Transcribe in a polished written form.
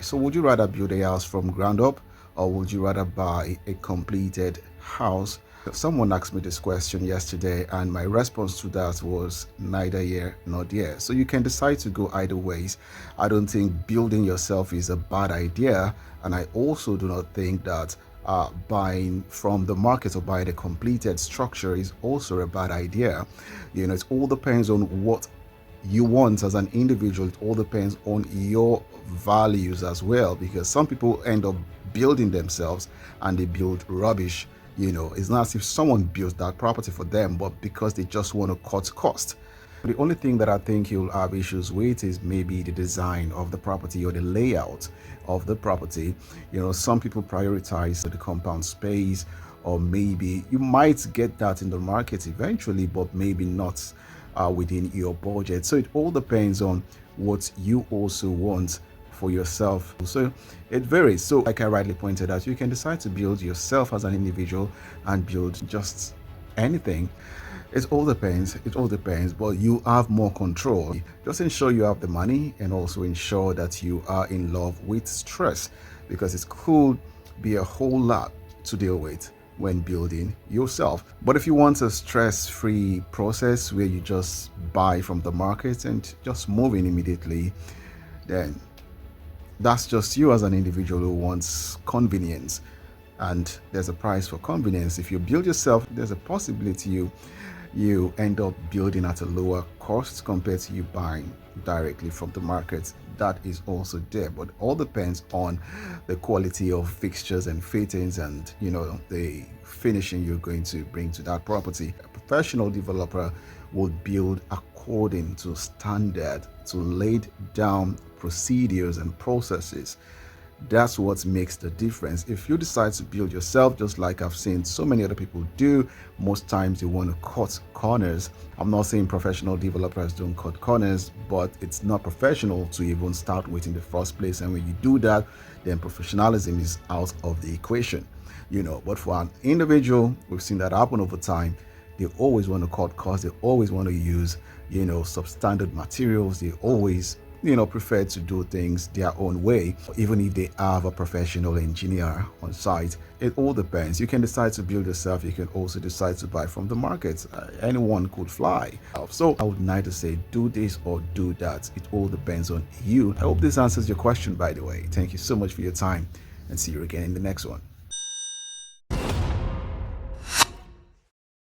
buy. So would you rather build a house from ground up, or would you rather buy a completed house? Someone asked me this question yesterday, and my response to that was neither here nor there. So you can decide to go either ways. I don't think building yourself is a bad idea, and I also do not think that buying from the market or buying a completed structure is also a bad idea. It all depends on what you want as an individual. It all depends on your values as well, because some people end up building themselves and they build rubbish. It's not as if someone built that property for them, but because they just want to cut cost. The only thing that I think you'll have issues with is maybe the design of the property or the layout of the property. Some people prioritize the compound space, or maybe you might get that in the market eventually, but maybe not within your budget. So it all depends on what you also want for yourself. So it varies. So like I rightly pointed out, you can decide to build yourself as an individual and build just anything. It all depends. But you have more control. Just ensure you have the money, and also ensure that you are in love with stress, because it could be a whole lot to deal with when building yourself. But if you want a stress-free process where you just buy from the market and just move in immediately, then that's just you as an individual who wants convenience. And there's a price for convenience. If you build yourself, there's a possibility you end up building at a lower cost compared to you buying directly from the market. That is also there, but all depends on the quality of fixtures and fittings, and the finishing you're going to bring to that property. A professional developer would build according to standard, to laid down procedures and processes. That's what makes the difference. If you decide to build yourself, just like I've seen so many other people do, most times they want to cut corners. I'm not saying professional developers don't cut corners, but it's not professional to even start with in the first place. And when you do that, then professionalism is out of the equation. But for an individual, we've seen that happen over time. They always want to cut costs. They always want to use, substandard materials. They always prefer to do things their own way, even if they have a professional engineer on site. It all depends. You can decide to build yourself. You can also decide to buy from the market. Anyone could fly. So I would neither say do this or do that. It all depends on you. I hope this answers your question, by the way. Thank you so much for your time, and see you again in the next one.